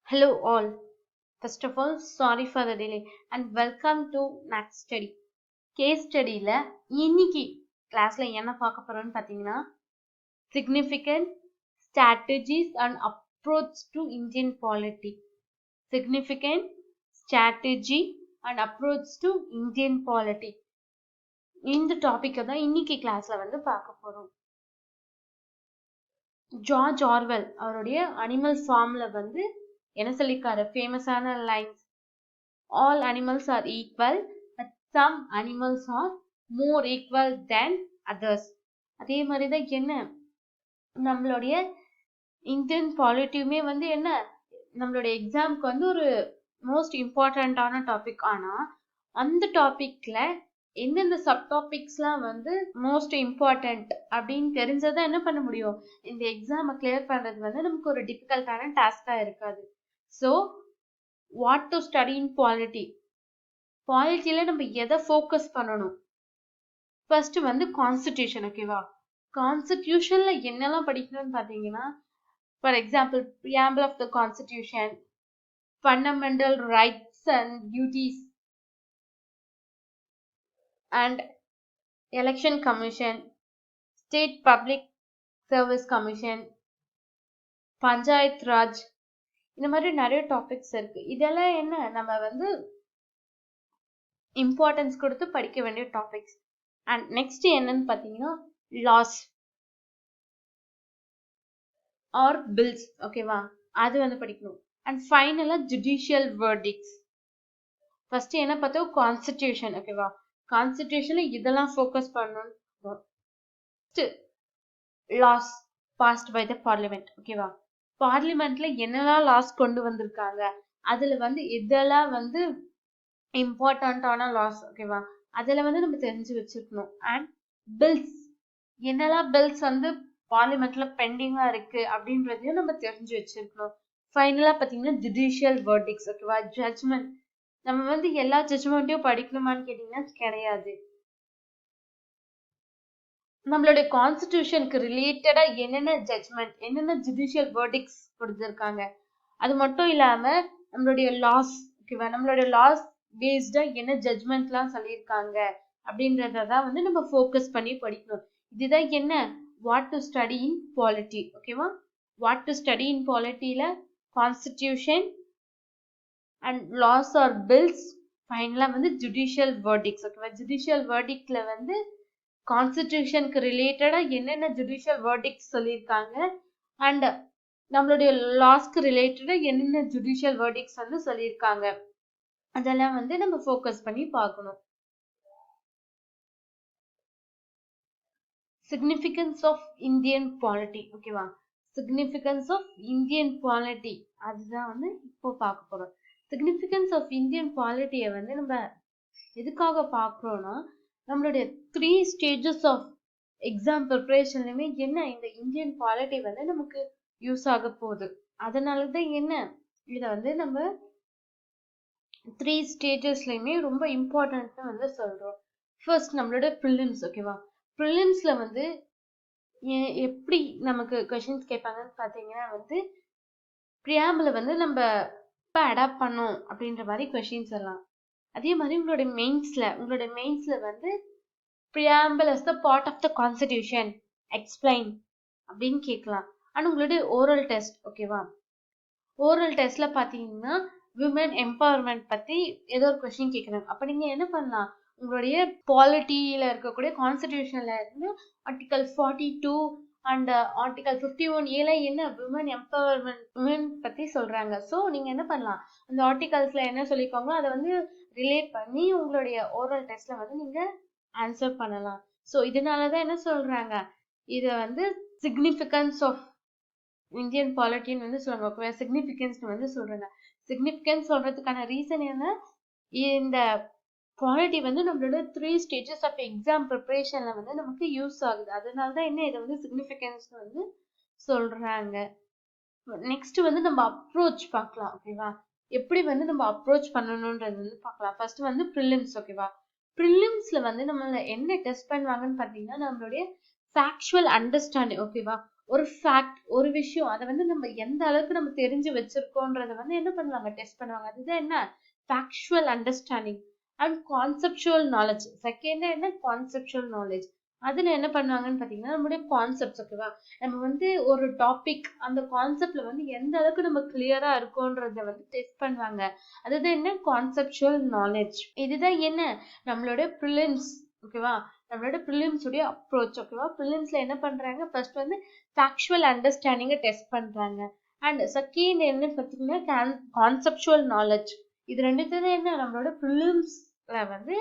Hello all. First of all, sorry for the delay and welcome to KNACK study. Case study la இன்னைக்கு கிளாஸ்ல என்ன பார்க்க போறோம்னு பாத்தீங்கன்னா significant strategies and approach to Indian polity. Significant strategy and approach to Indian polity. இந்த topic தான் இன்னைக்கு கிளாஸ்ல வந்து பார்க்க போறோம். ஜார்ஜ் ஆர்வெல் அவருடைய அனிமல் ஃபார்ம்ல வந்து என்ன சொல்லிருக்காரு ஃபேமஸான lines all animals are equal but some animals are more equal than others. அதே மாதிரி தான் என்ன நம்மளுடைய இந்தியன் பாலிட்டியுமே வந்து என்ன நம்மளுடைய எக்ஸாம்க்கு வந்து ஒரு மோஸ்ட் இம்பார்ட்டண்ட்டான டாபிக். ஆனா அந்த டாபிக்ல எந்தெந்த சப் டாபிக்ஸ்லாம் வந்து மோஸ்ட் இம்பார்ட்டன்ட் அப்படின்னு தெரிஞ்சதான் என்ன பண்ண முடியும், இந்த எக்ஸாமை கிளியர் பண்றது வந்து நமக்கு ஒரு டிஃபிகல்ட்டான டாஸ்கா இருக்காது. So what to study in polity. பாலிட்டியில நம்ம எதை ஃபோக்கஸ் பண்ணணும்? ஃபர்ஸ்ட் வந்து கான்ஸ்டிடியூஷன். ஓகேவா, கான்ஸ்டிடியூஷன்ல என்னெல்லாம் படிக்கணும்னு பாத்தீங்கன்னா, for example preamble of the constitution, fundamental rights and duties, and election commission, state public service commission, panchayat Raj, இந்த மாதிரி நிறைய டாபிக்ஸ் இருக்கு. இதெல்லாம் என்ன நம்ம வந்து இம்பார்ட்டன்ஸ் கொடுத்து படிக்க வேண்டிய டாபிக்ஸ். அண்ட் நெக்ஸ்ட் என்னன்னு பாத்தீங்கன்னா லாஸ் ஆர் பில்ஸ். ஓகேவா, அது வந்து படிக்கணும். அண்ட் ஃபைனலா ஜுடிஷியல் வெர்டிக்ட்ஸ். ஃபர்ஸ்ட் என்ன பார்த்தோம், கான்ஸ்டிடியூஷன். ஓகேவா, கான்ஸ்டிடியூஷன்ல இதெல்லாம் ஃபோக்கஸ் பண்ணணும். Laws passed by the parliament. ஓகேவா, பார்லிமெண்ட்ல என்னெல்லாம் லாஸ் கொண்டு வந்திருக்காங்க, அதுல வந்து இதெல்லாம் வந்து இம்பார்ட்டன்டான லாஸ். ஓகேவா, அதுல வந்து நம்ம தெரிஞ்சு வச்சிருக்கணும். அண்ட் பில்ஸ், என்னெல்லாம் பில்ஸ் வந்து பார்லிமெண்ட்ல பெண்டிங்கா இருக்கு அப்படின்றதையும் நம்ம தெரிஞ்சு வச்சிருக்கணும். ஃபைனலா பாத்தீங்கன்னா ஜுடிஷியல் வெர்டிக்ட்ஸ். ஓகேவா, ஜட்ஜ்மெண்ட். நம்ம வந்து எல்லா ஜட்ஜ்மெண்ட்டையும் படிக்கணுமான்னு கேட்டீங்கன்னா கிடையாது. நம்மளுடைய கான்ஸ்டிடியூஷனுக்கு ரிலேட்டடா என்னென்ன ஜட்ஜ்மெண்ட், என்னென்ன ஜுடிஷியல் வெர்டிக்ட்ஸ் கொடுத்திருக்காங்க, அது மட்டும் இல்லாம நம்மளுடைய லாஸ். ஓகேவா, நம்மளுடைய லாஸ் பேஸ்டா என்ன ஜட்ஜ்மெண்ட்லாம் சொல்லியிருக்காங்க அப்படின்றதான் வந்து நம்ம ஃபோக்கஸ் பண்ணி படிக்கணும். இதுதான் என்ன what to study in polity. ஓகேவா, வாட் டு ஸ்டடி இன் பாலிட்டியில constitution and laws or bills, ஃபைனலா வந்து ஜுடிஷியல் வெர்டிக்ட்ஸ். ஓகேவா, ஜுடிஷியல் வெர்டிக்ட்ல வந்து கான்ஸ்டிடியூஷனுக்கு ரிலேட்டடா என்னென்ன ஜுடிஷியல் வெர்டிக்ட்ஸ் சொல்லியிருக்காங்க அண்ட் நம்மளுடைய லாஸ்க்கு ரிலேட்டடா என்னென்ன ஜுடிஷியல் வெர்டிக்ட்ஸ் வந்து சொல்லியிருக்காங்க, அதெல்லாம் வந்து நம்ம ஃபோக்கஸ் பண்ணி பார்க்கணும். Significance of Indian polity. ஓகேவா, சிக்னிஃபிகன்ஸ் ஆஃப் இந்தியன் பாலிட்டி அதுதான் வந்து இப்போ பார்க்க போறோம். சிக்னிஃபிகன்ஸ் ஆஃப் இந்தியன் பாலிட்டியை வந்து நம்ம எதுக்காக பார்க்குறோம்னா, நம்மளுடைய 3 ஸ்டேஜஸ் ஆஃப் எக்ஸாம் ப்ரிப்பரேஷன்லையுமே என்ன இந்த இந்தியன் பாலிட்டி வந்து நமக்கு யூஸ் ஆக போகுது. அதனாலதான் என்ன இதை வந்து நம்ம 3 ஸ்டேஜஸ்லயுமே ரொம்ப இம்பார்ட்டன்ட்னு வந்து சொல்றோம். ஃபர்ஸ்ட் நம்மளோட ப்ரிலிம்ஸ். ஓகேவா, ப்ரிலிம்ஸ்ல வந்து எப்படி நமக்கு கொஸ்டின்ஸ் கேட்பாங்கன்னு பாத்தீங்கன்னா வந்து பிரியாம்பிள வந்து நம்ம எப்ப அடாப்ட் பண்ணோம் அப்படின்ற மாதிரி கொஸ்டின்ஸ் எல்லாம். அதே மாதிரி உங்களுடைய மெயின்ஸ்ல வந்து preamble as the part of the constitution explain அப்படின்னு கேட்கலாம். ஆனா உங்களுடைய ஓரல் டெஸ்ட். ஓகேவா, ஓரல் டெஸ்ட்ல பாத்தீங்கன்னா விமன் எம்பவர்மெண்ட் பத்தி ஏதோ ஒரு கொஸ்டின் கேட்கறாங்க. அப்ப நீங்க என்ன பண்ணலாம், உங்களுடைய பாலிட்டியில இருக்கக்கூடிய கான்ஸ்டிடியூஷன்ல இருந்து ஆர்டிகல் 42 அண்ட் ஆர்டிகல் 51A என்ன விமன் எம்பவர்மெண்ட் விமன் பத்தி சொல்றாங்க. ஸோ நீங்க என்ன பண்ணலாம், அந்த ஆர்டிகல்ஸ்ல என்ன சொல்லிருக்காங்களோ அதை வந்து ரிலேட் பண்ணி உங்களுடைய ஓரல் டெஸ்ட்ல வந்து நீங்க ஆன்சர் பண்ணலாம். ஸோ இதனாலதான் என்ன சொல்றாங்க, இத வந்து சிக்னிஃபிகன்ஸ் ஆஃப் இந்தியன் பாலிட்டின்னு வந்து சொல்றாங்க. சிக்னிஃபிகன்ஸ் வந்து சொல்றாங்க. சிக்னிஃபிகன்ஸ் சொல்றதுக்கான ரீசன் என்ன, இந்த பாலிட்டி வந்து நம்மளோட 3 ஸ்டேஜஸ் ஆஃப் எக்ஸாம் ப்ரிப்பரேஷன்ல வந்து நமக்கு யூஸ் ஆகுது. அதனாலதான் என்ன இதை வந்து சிக்னிஃபிகன்ஸ் வந்து சொல்றாங்க. நெக்ஸ்ட் வந்து நம்ம அப்ரோச் பார்க்கலாம். ஓகேவா, எப்படி வந்து நம்ம அப்ரோச் பண்ணணும்ன்றது வந்து பார்க்கலாம். ஃபர்ஸ்ட் வந்து ப்ரிலிம்ஸ். ஓகேவா, ப்ரிலிம்ஸ்ல வந்து நம்ம என்ன டெஸ்ட் பண்ணுவாங்கன்னு பாத்தீங்கன்னா நம்மளுடைய ஃபேக்சுவல் அண்டர்ஸ்டாண்டிங். ஓகேவா, ஒரு ஃபேக்ட், ஒரு விஷயம் அதை வந்து நம்ம எந்த அளவுக்கு நம்ம தெரிஞ்சு வச்சிருக்கோன்றத வந்து என்ன பண்ணுவாங்க, டெஸ்ட் பண்ணுவாங்க. அதுதான் என்ன, factual understanding and conceptual knowledge. Second என்ன, கான்செப்சுவல் நாலேஜ். அதுல என்ன பண்ணுவாங்கன்னு பாத்தீங்கன்னா, நம்மளுடைய கான்செப்ட்ஸ், ஓகேவா, நம்ம வந்து ஒரு டாபிக் அந்த கான்செப்ட்ல வந்து எந்த அளவுக்கு நம்ம கிளியரா இருக்கோன்றத வந்து டெஸ்ட் பண்ணுவாங்க. அதுதான் என்ன, கான்செப்சுவல் நாலேஜ். இதுதான் என்ன, நம்மளோட ப்ரிலிம்ஸ், ஓகேவா, நம்மளோட ப்ரிலிம்ஸ் உடைய அப்ரோச், ஓகேவா. ப்ரிலிம்ஸ்ல என்ன பண்றாங்க, ஃபர்ஸ்ட் வந்து ஃபேக்சுவல் அண்டர்ஸ்டாண்டிங்கை டெஸ்ட் பண்றாங்க. அண்ட் செகண்ட் என்ன பார்த்தீங்கன்னா, கான்செப்சுவல் நாலேஜ். இது ரெண்டுத்துல என்ன நம்மளோட ப்ரிலிம்ஸ்ல வந்து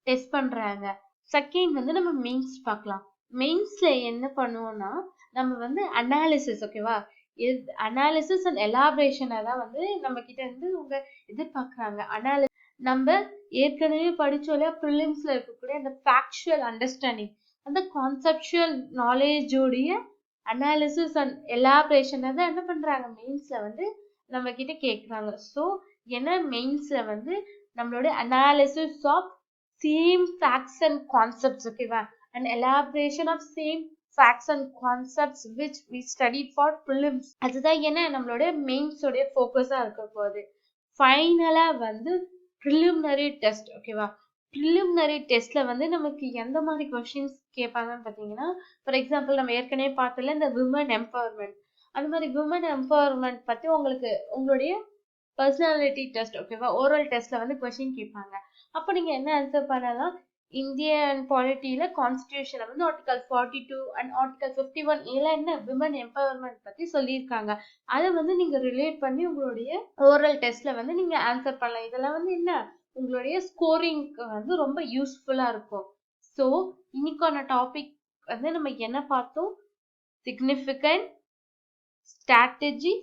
டெஸ்ட் பண்றாங்க. செகண்ட் வந்து நம்ம மெயின்ஸ் பார்க்கலாம். மெயின்ஸ்ல என்ன பண்ணுவோம்னா, நம்ம வந்து அனாலிசிஸ், ஓகேவா, அனாலிசிஸ் அண்ட் எலாபரேஷனை தான் வந்து நம்ம கிட்ட இருந்து உங்க எதிர்பார்க்கறாங்க. நம்ம ஏற்கனவே படிச்சோம் இல்லையா, ப்ரிலிம்ஸ்ல இருக்கக்கூடிய அந்த ஃபேக்சுவல் அண்டர்ஸ்டாண்டிங், அந்த கான்செப்சுவல் நாலேஜோடைய அனாலிசிஸ் அண்ட் எலாபரேஷனை தான் என்ன பண்றாங்க, மெயின்ஸ்ல வந்து நம்ம கிட்ட கேட்கறாங்க. ஸோ ஏன்னா மெயின்ஸ்ல வந்து நம்மளோட analysis of same facts and concepts, ஓகேவா, and elaboration of same facts and concepts which we studied for prelims. அதுதான் என்ன நம்மளோட மெயின்ஸ் உடைய ஃபோக்கஸா இருக்க போகுது. ஃபைனலா வந்து preliminary test, ஓகேவா. preliminary testல வந்து நமக்கு எந்த மாதிரி கொஸ்டின்ஸ் கேட்பாங்கன்னு பார்த்தீங்கன்னா, ஃபார் எக்ஸாம்பிள் நம்ம ஏற்கனவே பார்த்தல இந்த விமன் எம்பவர்மெண்ட், அந்த மாதிரி விமன் எம்பவர்மெண்ட் பத்தி உங்களுக்கு உங்களுடைய பர்சனாலிட்டி டெஸ்ட், ஓகேவா, ஓரல் டெஸ்ட்ல வந்து கொஸ்டின் கேட்பாங்க. அப்போ நீங்க என்ன ஆன்சர் பண்ணலாம், இந்தியன் பாலிட்டியில கான்ஸ்டிடியூஷன்ல வந்து ஆர்டிகல் 42 அண்ட் ஆர்டிகல் 51 இதெல்லாம் என்ன விமன் எம்பவர்மெண்ட் பத்தி சொல்லியிருக்காங்க. அதை வந்து நீங்க ரிலேட் பண்ணி உங்களுடைய ஓரல் டெஸ்ட்ல வந்து நீங்க ஆன்சர் பண்ணலாம். இதெல்லாம் வந்து என்ன உங்களுடைய ஸ்கோரிங்க்கு வந்து ரொம்ப யூஸ்ஃபுல்லா இருக்கும். ஸோ இன்னைக்கான டாபிக் வந்து நம்ம என்ன பார்த்தோம், சிக்னிஃபிகண்ட், ஸ்ட்ராட்டஜி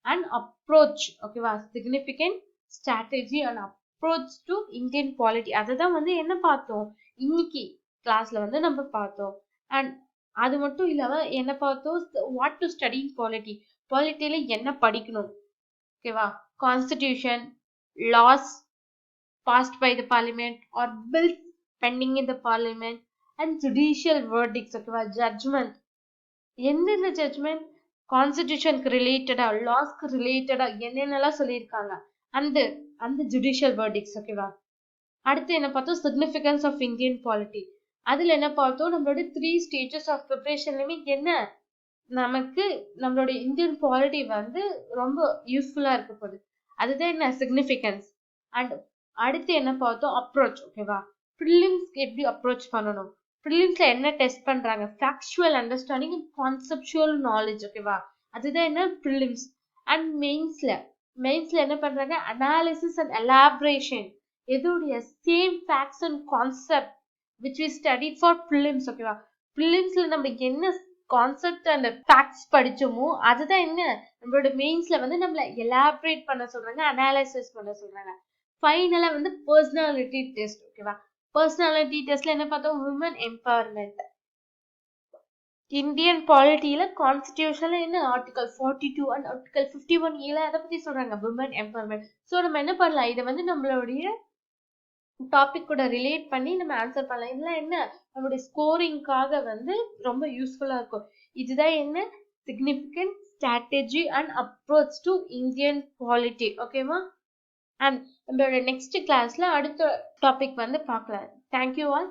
அண்ட் அப்ரோச், ஓகேவா, significant, strategy and approach to Indian polity. அதை தான் வந்து என்ன பார்த்தோம் இன்னைக்கு கிளாஸ்ல வந்து நம்ம பார்த்தோம். அண்ட் அது மட்டும் இல்லாம என்ன பார்த்தோம், what to study in polity, பாலிட்டியில என்ன படிக்கணும், ஓகேவா, constitution, laws passed by the parliament or bills pending in the parliament, and judicial verdicts, ஓகேவா, ஜட்ஜ்மெண்ட். எந்தெந்த ஜட்ஜ்மெண்ட் கான்ஸ்டிடியூஷனுக்கு ரிலேட்டடா, லாஸ்க்கு ரிலேட்டடா என்னென்னலாம் சொல்லியிருக்காங்க, அந்த அந்த ஜுடிஷியல் வேர்டிக்ஸ், ஓகேவா. அடுத்து என்ன பார்த்தோம், சிக்னிஃபிகன்ஸ் ஆஃப் இந்தியன் பாலிட்டி. அதுல என்ன பார்த்தோம், நம்மளோட 3 ஸ்டேஜஸ் ஆஃப் ப்ரிப்பரேஷன்லயுமே என்ன நமக்கு நம்மளுடைய இந்தியன் பாலிட்டி வந்து ரொம்ப யூஸ்ஃபுல்லா இருக்க போகுது. அதுதான் என்ன சிக்னிஃபிகன்ஸ். அண்ட் அடுத்து என்ன பார்த்தோம், அப்ரோச், ஓகேவா, ப்ரிலிம்ஸ்க்கு எப்படி அப்ரோச் பண்ணணும், ப்ரிலிம்ஸ்ல என்ன டெஸ்ட் பண்றாங்க, factual understanding and conceptual knowledge, ஓகேவா, அதுதான் என்ன ப்ரிலிம்ஸ். அண்ட் மெயின்ஸ்ல என்ன பண்றாங்க, அனாலிசிஸ் அண்ட் எலாபரேஷன், எதுடைய same facts and concept which we studied for prelims, ஓகேவா. ப்ரிலிம்ஸ்ல நம்ம என்ன கான்செப்ட் அண்ட் ஃபேக்ட்ஸ் படிச்சோமோ அதுதான் என்ன நம்மளோட மெயின்ஸ்ல வந்து நம்மள எலாபரேட் பண்ண சொல்றாங்க, அனாலிசிஸ் பண்ண சொல்றாங்க. ஃபைனலா வந்து பர்சனாலிட்டி டெஸ்ட், ஓகேவா. பர்சனாலிட்டி டெஸ்ட்ல என்ன பார்த்தோம், விமன் எம்பவர்மெண்ட். இந்தியன் பாலிட்டியில கான்ஸ்டிடியூஷன்ல என்ன ஆர்டிகல் 42 அண்ட் ஆர்டிகல் 51 இதெல்லாம் அதை பத்தி சொல்றாங்க, விமன் எம்பவர்மெண்ட். ஸோ நம்ம என்ன பண்ணலாம், இதை வந்து நம்மளுடைய டாபிக் கூட ரிலேட் பண்ணி நம்ம ஆன்சர் பண்ணலாம். இதெல்லாம் என்ன நம்மளுடைய ஸ்கோரிங்காக வந்து ரொம்ப யூஸ்ஃபுல்லா இருக்கும். இதுதான் என்ன significant, strategy and approach to Indian polity, ஓகேவா. அண்ட் நம்மளோட நெக்ஸ்ட் கிளாஸ்ல அடுத்த டாபிக் வந்து பார்க்கலாம். Thank you all.